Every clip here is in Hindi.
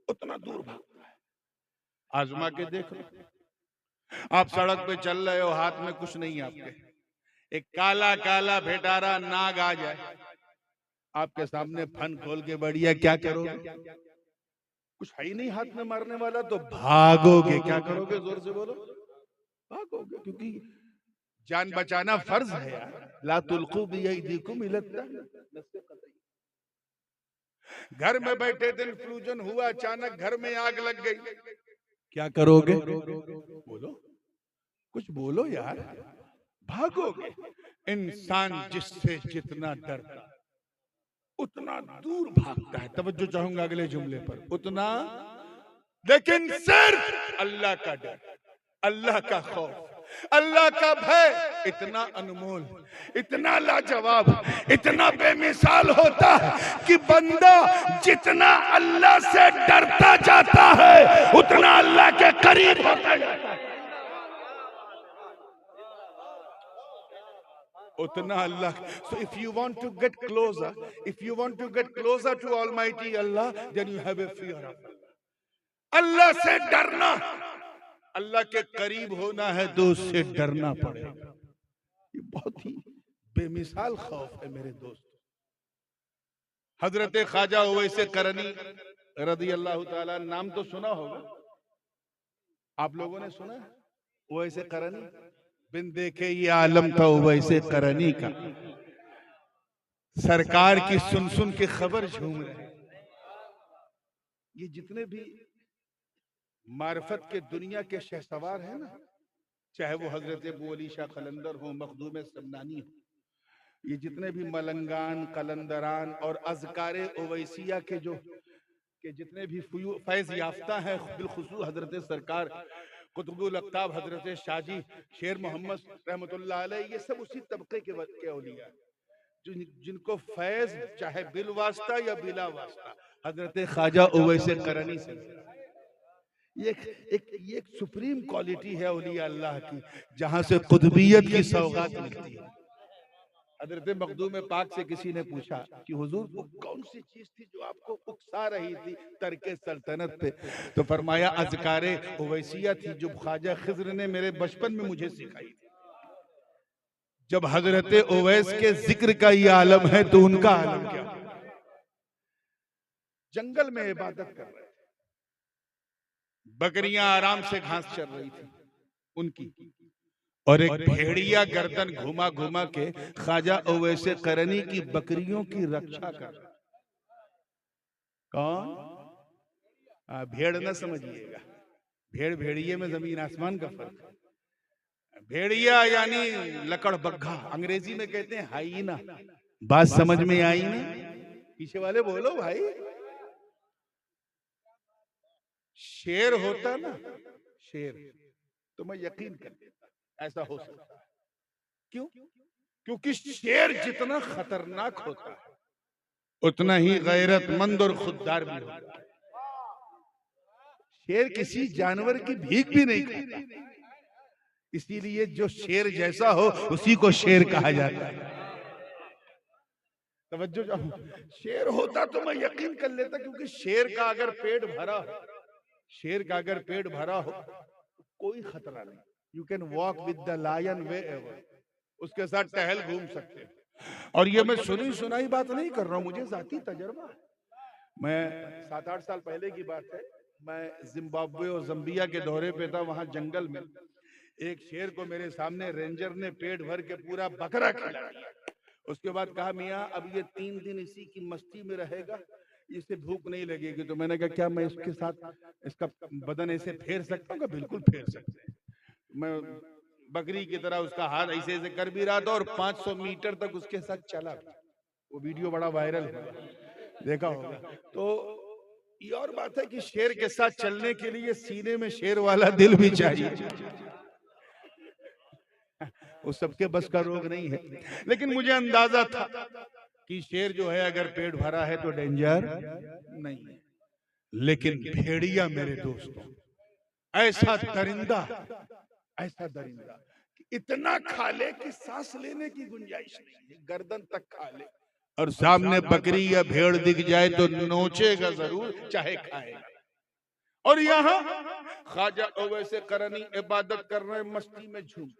उतना दूर भागता है। आजमा के देख लो, आप सड़क पे चल रहे हो, हाथ में कुछ नहीं आपके, एक काला काला भेटारा नाग आ जाए आपके सामने, फन खोल के बढ़िया, क्या करोगे? कुछ है ही नहीं हाथ में मारने वाला, तो भागोगे। क्या करोगे? जोर से बोलो। भागोगे, क्योंकि जान बचाना फर्ज है यार। ला तुल्कू बियदीकुम इला तहलुका। घर में बैठे थे, फ्लूजन हुआ, अचानक घर में आग लग गई, क्या करोगे? बोलो, कुछ बोलो यार। भागोगे। इंसान जिससे जितना डरता उतना दूर भागता है। तवज्जो चाहूंगा अगले जुमले पर, उतना, लेकिन सिर्फ अल्लाह का डर, अल्लाह का खौफ, अल्लाह का भय इतना अनमोल, इतना लाजवाब, इतना बेमिसाल होता है कि बंदा जितना अल्लाह से डरता जाता है उतना अल्लाह के करीब होता जाता है, उतना अल्लाह। So if you want to get closer, if you want to get closer to Almighty Allah, then you have a fear of Allah. अल्लाह से डरना, अल्लाह के करीब होना है तो उससे डरना पड़ेगा। ये बहुत ही बेमिसाल खौफ है मेरे दोस्त। हजरत ख्वाजा उवैस करनी रदी अल्लाह ताला, नाम तो सुना होगा आप लोगों ने, सुना है उवैस करनी? बिन देखे ये आलम था उवैस करनी का, सरकार की सुन सुन के खबर झूम रहे। ये जितने भी मार्फत के दुनिया के शहसवार हैं ना, चाहे वो हजरत अबू अली शाह कलंदर हो, मखदूम समनानी हो, ये जितने भी मलंगान, कलंदरान और अज़कारे ओवैसिया के जितने भी फैज याफ्ता हैं, बिलखुसूस हजरत सरकार कुतुबुल अक्ताब हजरत शाजी शेर मोहम्मद रहमतुल्लाह अलैह, ये सब उसी तबके के औलिया जिनको फैज चाहे बिल वास्ता या बिला वास्ता हजरत ख्वाजा उवैस करनी से, ये एक सुप्रीम क्वालिटी है औलिया अल्लाह की, जहां से कुतुबियत की सौगात मिलती है। हजरत मखदूम पाक से किसी ने पूछा कि हुजूर वो कौन सी चीज थी जो आपको उकसा रही थी तरके सल्तनत पे? तो फरमाया अज़कारे उवैसिया थी, जो ख्वाजा खिज़्र ने मेरे बचपन में मुझे सिखाई थी। जब हजरत उवैस के जिक्र का ये आलम है तो उनका आलम क्या? जंगल में इबादत कर रहे थे, बकरियां आराम से घास चर रही थी उनकी, और एक भेड़िया गर्दन घुमा घुमा के ख्वाजा उवैस करनी की बकरियों की रक्षा कर। कौन? भेड़ न समझिएगा, भेड़ भेड़िए में जमीन आसमान का फर्क है। भेड़िया यानी लकड़ बग्घा, अंग्रेजी में कहते हैं हाइना। बात समझ में आई ना? पीछे वाले बोलो भाई। शेर होता ना, शेर, तो मैं यकीन कर लेता ऐसा हो सकता है। क्यों? क्योंकि शेर जितना खतरनाक होता है उतना ही गैरतमंद और खुददार भी होता है। शेर किसी जानवर की भीख भी नहीं खाता, इसीलिए जो शेर जैसा हो उसी को शेर कहा जाता है। तवज्जो, शेर होता तो मैं यकीन कर लेता, क्योंकि शेर का अगर पेट भरा हो, शेर का अगर पेट भरा हो कोई खतरा नहीं। You can walk with the lion wherever, उसके साथ टहल घूम सकते हैं। और ये मैं सुनी सुनाई बात नहीं कर रहा हूं, मुझे जाती तजर्बा। मैं 7-8 साल पहले की बात है, मैं जिम्बाब्वे और जम्बिया के दौरे पे था। वहां जंगल में एक शेर को मेरे सामने रेंजर ने पेट भर के पूरा बकरा खिला दिया। उसके बाद कहा, मियाँ अब ये 3 दिन इसी की मस्ती में रहेगा, इसे भूख नहीं लगेगी। तो मैंने कहा, क्या मैं इसके साथ इसका बदन ऐसे फेर सकता हूँ? बिल्कुल फेर सकते हैं। मैं बकरी की तरह उसका हाथ ऐसे ऐसे कर भी रहा था और 500 मीटर तक उसके साथ चला। वो वीडियो बड़ा वायरल हुआ, देखा होगा। तो ये और बात है कि शेर के साथ चलने के लिए सीने में शेर वाला दिल भी चाहिए। वो सबके बस का रोग नहीं है, लेकिन मुझे अंदाजा था कि शेर जो है अगर पेट भरा है तो डेंजर नहीं है। लेकिन भेड़िया मेरे दोस्तों ऐसा दरिंदा, ऐसा दरिंदा कि इतना खा ले कि सांस लेने की गुंजाइश नहीं है, गर्दन तक खा ले, और सामने बकरी या भेड़ दिख जाए तो नोचेगा जरूर, चाहे खाएगा। और यहाँ ख्वाजा ओवैसे करनी इबादत कर रहे हैं, मस्ती में झूम,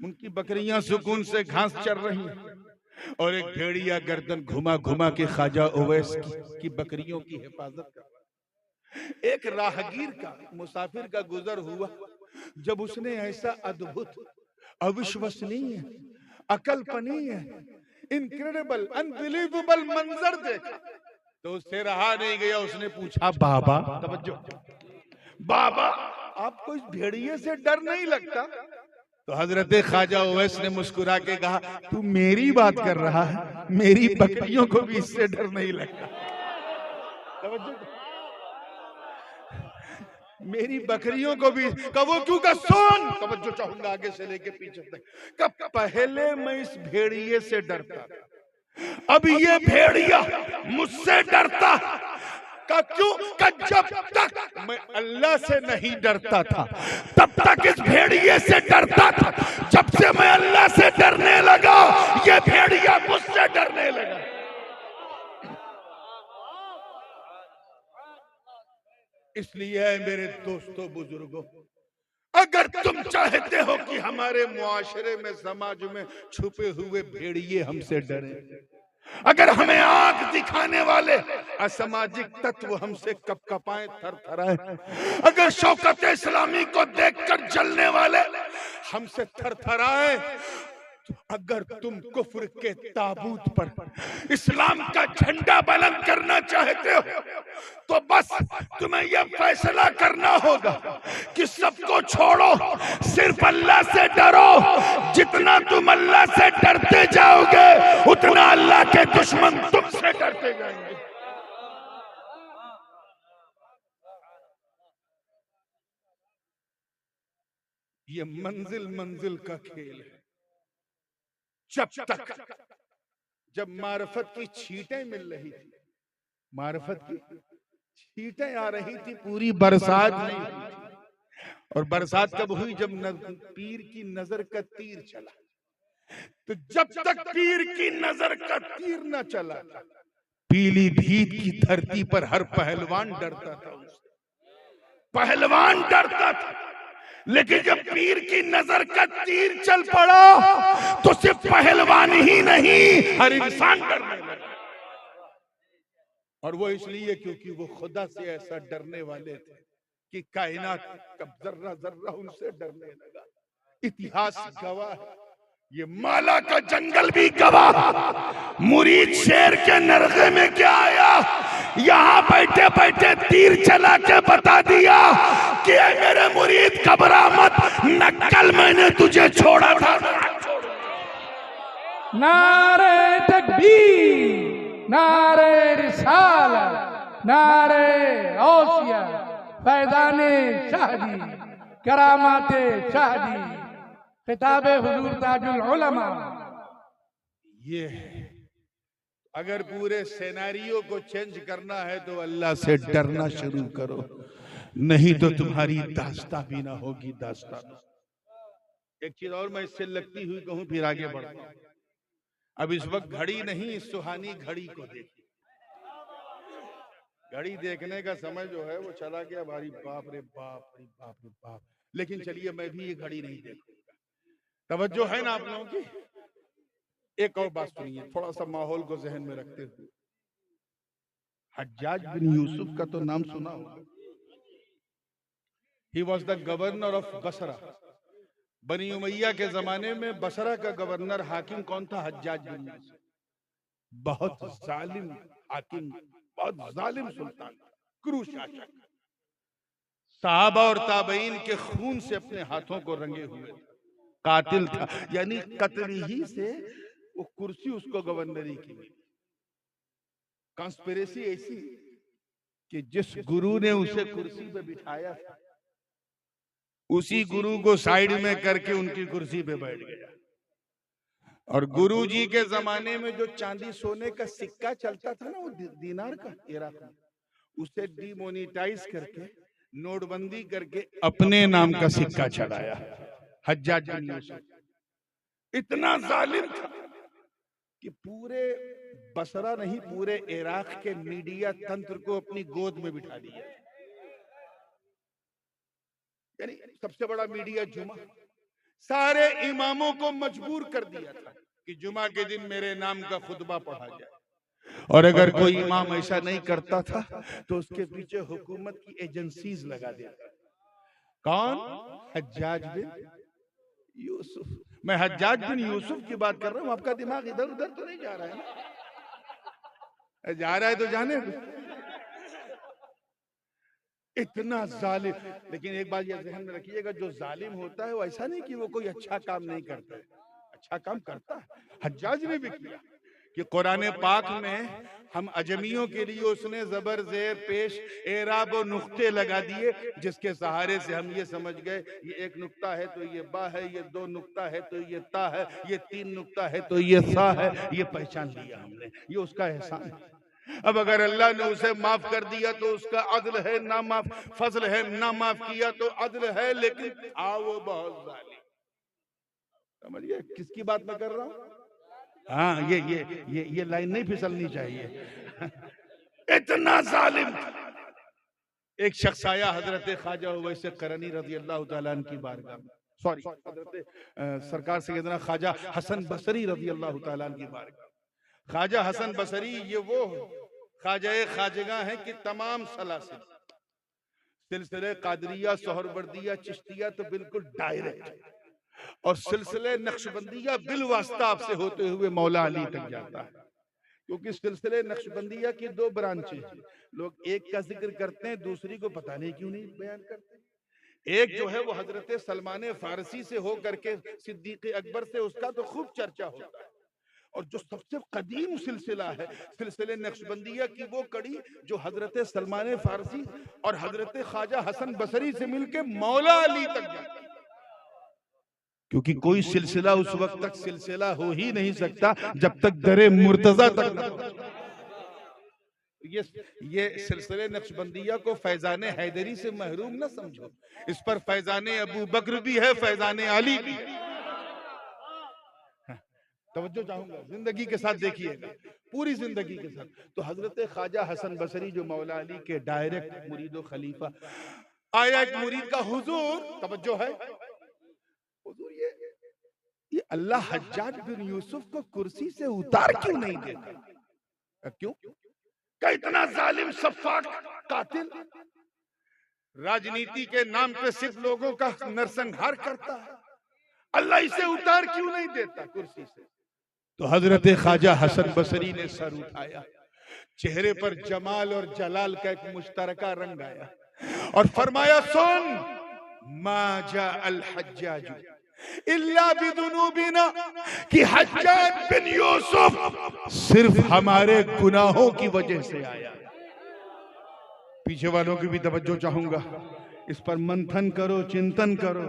उनकी बकरियां सुकून से घास चर रही हैं और एक भेड़िया गर्दन घुमा घुमा के ख्वाजा ओवैस की बकरियों की हिफाजत कर रहा है। एक राहगीर का, मुसाफिर का गुजर हुआ, जब उसने ऐसा अद्भुत, अविश्वसनीय, अकल्पनीय, इनक्रेडिबल, अनबिलीवेबल मंजर देखा तो उससे रहा नहीं गया। उसने पूछा, बाबा, तवज्जो, बाबा आपको इस भेड़िए से डर नहीं लगता? तो हजरत ख्वाजा ओवैस ने मुस्कुरा के कहा, तू मेरी बात कर रहा है, मेरी बकरियों को भी इससे डर नहीं लगता। मेरी बकरियों को भी। कबो क्यों का सुन, तवज्जो चाहूंगा आगे से लेके पीछे तक। कब पहले मैं इस भेड़िए से डरता था, अब ये भेड़िया मुझसे डरता का क्यों? का जब तक मैं अल्लाह से नहीं डरता था तब तक इस भेड़िए से डरता था। जब से मैं अल्लाह से डरने लगा ये भेड़िया मुझसे डरने लगा। इसलिए मेरे दोस्तों बुजुर्गों, अगर तुम चाहते हो कि हमारे मुआशरे में, समाज में छुपे हुए भेड़िए हमसे डरे, अगर हमें आंख दिखाने वाले असामाजिक तत्व हमसे कपकपाएं, थरथराएं, अगर शौकत इस्लामी को देखकर जलने वाले हमसे थरथराएं, तो अगर तुम कुफ्र के ताबूत पर इस्लाम का झंडा बुलंद करना चाहते हो तो बस तुम्हें यह फैसला करना होगा कि सबको छोड़ो, सिर्फ अल्लाह से डरो। जितना तुम अल्लाह से डरते जाओगे उतना अल्लाह के दुश्मन तुमसे डरते जाएंगे। ये मंजिल मंजिल का खेल है। जब मार्फत की छींटें मिल रही थी, मार्फत की छींटें आ रही थी, पूरी बरसात नहीं हुई थी। और बरसात कब हुई? जब पीर की नजर का तीर चला। तो जब तक पीर की नजर का तीर न चला, पीलीभीत की धरती पर हर पहलवान डरता था उससे, पहलवान डरता था। लेकिन जब पीर की नजर का तीर चल पड़ा तो सिर्फ पहलवान ही नहीं, हर इंसान डरने लगा। और वो इसलिए क्योंकि वो खुदा से ऐसा डरने वाले थे कि कायनात का जर्रा जर्रा उनसे डरने लगा। इतिहास गवाह है, ये माला का जंगल भी गवाह। मुरीद शेर के नरगे में क्या आया, यहाँ बैठे बैठे तीर चला के बता दिया कि मेरे मुरीद घबरा मत, न कल मैंने तुझे छोड़ा था। नारे तकबीर, नारे रिसालत, नारे औसिया, फैज़ाने शाहदी, करामाते शाहदी, किताबे हुजूर ताजुल उलमा। ये अगर पूरे सिनेरियो को चेंज करना है तो अल्लाह से डरना शुरू करो, नहीं तो तुम्हारी दास्ता भी ना होगी दास्ता। एक चीज और मैं इससे लगती हुई कहूं, फिर आगे बढ़ता। अब इस वक्त घड़ी नहीं, इस सुहानी घड़ी को देखिए। घड़ी देखने का समय जो है वो चला गया। भारी बाप रे बाप, रे बाप रे बाप। लेकिन चलिए मैं भी ये घड़ी नहीं देखूंगा। तवज्जो है ना आप लोगों की? एक और बात सुनिए, थोड़ा सा माहौल को जहन में रखते हुए। हज्जाज बिन यूसुफ का तो नाम सुना होगा। He was the governor of Basra. Bani Umayya के जमाने में बसरा का गवर्नर हाकिम कौन था? हज्जाज बिन यूसुफ। बहुत जालिम हाकिम, बहुत जालिम सुल्तान, क्रूर शासक, सहाबा और ताबईन के खून से अपने हाथों को रंगे हुए कातिल था। यानी कत्ल ही से वो कुर्सी उसको गवर्नरी की मिली। कॉन्स्पिरेसी ऐसी कि जिस गुरु ने उसे कुर्सी पे बिठाया था उसी गुरु को साइड में करके उनकी कुर्सी पे बैठ गया। और गुरु जी के जमाने में जो चांदी सोने का सिक्का चलता था ना, वो दीनार का, इराक में, उसे डिमोनेटाइज करके, नोटबंदी करके अपने नाम का सिक्का चढ़ाया हज्जाज बिन यूसुफ। इतना जालिम था कि पूरे बसरा नहीं, पूरे इराक के मीडिया तंत्र को अपनी गोद में बिठा लिया। यानी सबसे बड़ा मीडिया जुमा, सारे इमामों को मजबूर कर दिया था कि जुमा के दिन मेरे नाम का खुतबा पढ़ा जाए, और अगर कोई इमाम ऐसा नहीं करता था तो उसके पीछे हुकूमत की एजेंसीज लगा देता। कौन? हज्जाज बिन यूसुफ। मैं हज्जाज बिन यूसुफ की बात कर रहा हूं, आपका दिमाग इधर उधर तो नहीं जा रहा है ना? जा रहा है तो जाने। इतना जालिम। लेकिन एक बात ये ध्यान में रखिएगा, जो जालिम होता है वो ऐसा नहीं कि वो कोई अच्छा काम नहीं करता है, अच्छा काम करता है। हज्जाज ने भी किया कि कुरान पाक में हम अजमियों के लिए उसने जबर जेर पेश एराब और नुक्ते लगा दिए, जिसके सहारे से हम ये समझ गए ये एक नुक्ता है तो ये बा है, ये दो नुक्ता है तो ये ता है, ये तीन नुक्ता है तो ये सा है। ये पहचान लिया हमने, ये उसका एहसान है। अब अगर अल्लाह ने उसे माफ कर दिया तो उसका अदल है, ना माफ फजल है, ना माफ किया तो अदल है, लेकिन था वो बहुत जालिम। समझिए किसकी बात मैं कर रहा हूं? हाँ, ये लाइन नहीं फिसलनी चाहिए। इतना जालिम। एक शख्स आया हजरत ख्वाजा उवैस करनी रजी अल्लाह तआला अन्हु की बारगाह में, सॉरी हजरत सरकार सैयदना ख्वाजा हसन बसरी रजी अल्लाह तआला अन्हु की बारगाह। ख्वाजा हसन बसरी ये वो ख्वाजा ख्वाजगा है कि तमाम सलासिल सिलसिले कादरिया, सोहरवर्दिया, चिश्तिया तो बिल्कुल डायरेक्ट, और सिलसिले नक्शबंदिया बिलवास्ता आपसे होते हुए मौला अली तक जाता है। क्योंकि सिलसिले नक्शबंदिया की दो ब्रांचें हैं, लोग एक का जिक्र करते हैं, दूसरी को पता नहीं क्यों नहीं बयान करते। एक जो है वो हजरत सलमान फारसी से हो करके सिद्दीक अकबर से, उसका तो खूब चर्चा होता है। और जो सबसे कदीम सिलसिला है सिलसिले नक्शबंदिया की, वो कड़ी जो हजरत सलमान फारसी और हजरत ख्वाजा हसन बसरी से मिलके मौला अली तक जाती है। क्योंकि कोई सिलसिला उस वक्त तक सिलसिला हो ही नहीं सकता जब तक दरे मुर्तजा तक न पहुंचे। ये सिलसिले नक्शबंदिया को फैजाने हैदरी से महरूम न समझो, इस पर फैजाने अबू बकर भी है, फैजाने अली भी है। तवज्जो चाहूंगा, जिंदगी के साथ देखिएगा, पूरी जिंदगी के साथ। तो हजरत ख्वाजा हसन बसरी जो मौला अली के डायरेक्ट मुरीद और खलीफा, आया एक मुरीद का हुजूर, तवज्जो है हुजूर, ये अल्लाह हज्जाज बिन यूसुफ को कुर्सी से उतार क्यों नहीं देता? क्यों? क्या इतना जालिम सफाक कातिल राजनीति के नाम पे सिर्फ लोगों का नरसंहार करता है, अल्लाह इसे उतार क्यों नहीं देता कुर्सी से? तो हजरत ख्वाजा हसन बसरी ने सर उठाया, चेहरे पर जमाल और जलाल का एक मुश्तरका रंग आया और फरमाया, सुन मा जा अल हज्जाज इल्ला बिदुनूबिना, कि हज्जाज बिन यूसुफ सिर्फ हमारे गुनाहों की वजह से आया। पीछे वालों की भी तवज्जो चाहूंगा, इस पर मंथन करो, चिंतन करो।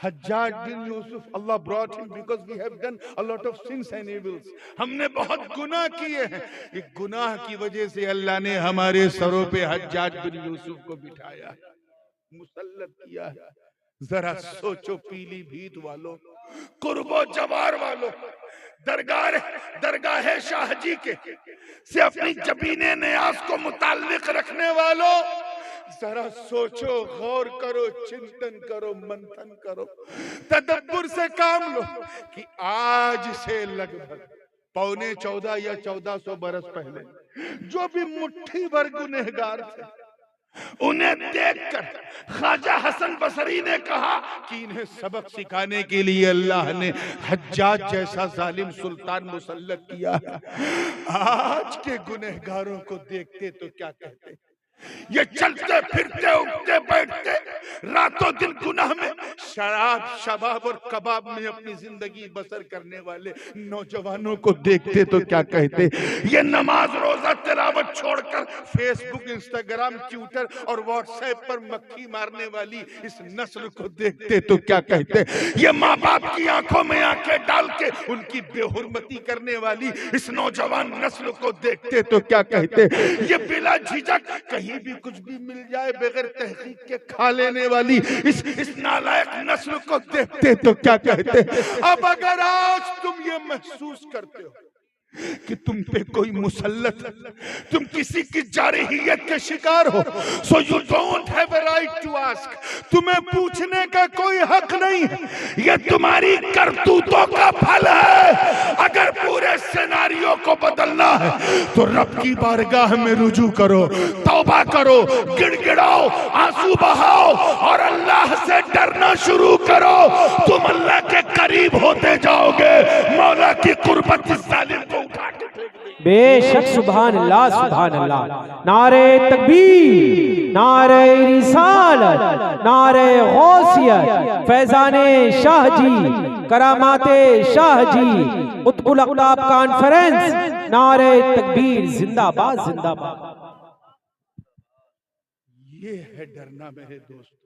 हज्जाज बिन यूसुफ, अल्लाह brought him because we have done a lot of sins and evils. हमने बहुत गुनाह किए हैं, एक गुनाह की वजह से अल्लाह ने हमारे सरों पे हज्जाज बिन यूसुफ को बिठाया, मुसल्लत किया है। जरा सोचो पीलीभीत वालों, कुर्बो जवार वालों, दरगाह शाहजी के से अपनी जबीने नियाज को मुताल्लिक रखने वालों, जरा सोचो, गौर करो, चिंतन करो, मंथन करो, तदब्बुर से काम लो कि आज से लगभग 14.25 या 1400 बरस पहले जो भी मुट्ठी भर गुनहगार थे, उन्हें देखकर ख्वाजा हसन बसरी ने कहा कि इन्हें सबक सिखाने के लिए अल्लाह ने हज्जाज जैसा जालिम सुल्तान मुसल्लत किया है। आज के गुनहगारों को देखते तो क्या कहते? ये चलते फिरते उठते बैठते रातों दिन गुनाह में, शराब शबाब और कबाब में अपनी जिंदगी बसर करने वाले नौजवानों को देखते तो क्या कहते? ये नमाज रोजा तिलावत छोड़कर फेसबुक, इंस्टाग्राम, ट्विटर और व्हाट्सएप पर मक्खी मारने वाली इस नस्ल को देखते तो क्या कहते? ये माँ बाप की आंखों में आंखें डाल के उनकी बेहुरमती करने वाली इस नौजवान नस्ल को देखते तो क्या कहते? ये बिला झिझक कहीं भी कुछ भी मिल जाए बगैर तहकीक के खा लेने वाली इस नालायक नस्ल को देखते तो क्या कहते? अब अगर आज तुम ये महसूस करते हो कि तुम पे कोई मुसल्लत, तुम किसी की जारहियत के शिकार हो, so you don't have a right to ask, तुम्हें पूछने का कोई हक नहीं है, ये तुम्हारी करतूतों का फल है। अगर पूरे सिनेरियो को बदलना है तो रब की बारगाह में रुजू करो, तौबा करो, गिड़गिड़ाओ, आंसू बहाओ और अल्लाह से डरना शुरू करो। तुम अल्लाह के करीब होते जाओगे, मौला की कुर्बत इस जालिम को उठा के फेंक देगी। बेशक सुभान अल्लाह सुभान अल्लाह। नारे तकबीर, नारे रिसालत, नारे गौसियत, फैजाने शाह जी, करामाते शाह जी, कुतुबुल अक़ताब कॉन्फ्रेंस, नारे तकबीर, जिंदाबाद जिंदाबाद। ये है डरना मेरे दोस्तों,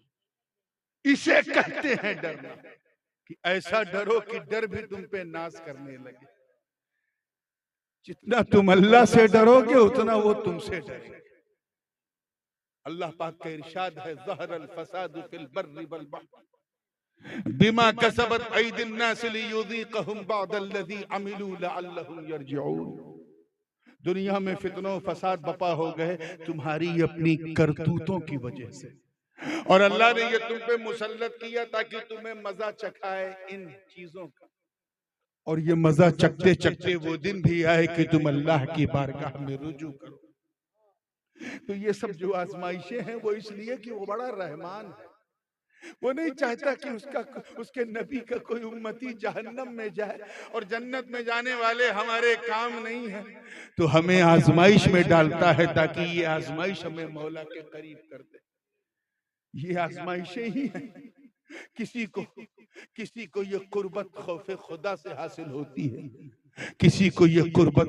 इसे कहते हैं डरना, कि ऐसा डरो कि डर भी तुम पे नाज करने लगे। जितना तुम अल्लाह से डरोगे उतना वो तुमसे डरेंगे। अल्लाह पाक का इरशाद है, ज़हरल फसादु फिल बर्रि वल बहर बिमा कसबत ऐदिन नास लियुज़ीक़हुम बअदल्लज़ी अमिलू लअल्लहुम यरजिऊन। दुनिया में फितनों फसाद बपा हो गए तुम्हारी अपनी करतूतों की वजह से, और अल्लाह ने ये तुम पे मुसल्लत किया ताकि तुम्हें मजा चखाए इन चीजों का, और ये मजा चखते चखते वो दिन भी आए कि तुम अल्लाह की बारगाह में रुजू करो। तो ये सब जो आजमाइशें हैं वो इसलिए कि वो बड़ा रहमान है, वो नहीं चाहता कि उसके नबी का कोई उम्मती जहन्नम में जाए और जन्नत में जाने वाले हमारे काम नहीं है, तो हमें आजमाइश में डालता है ताकि ये आजमाइश हमें मौला के करीब कर दे। ये आजमाइशें ही हैं। किसी को ये कुर्बत खौफ खुदा से हासिल होती है, किसी को ये कुर्बत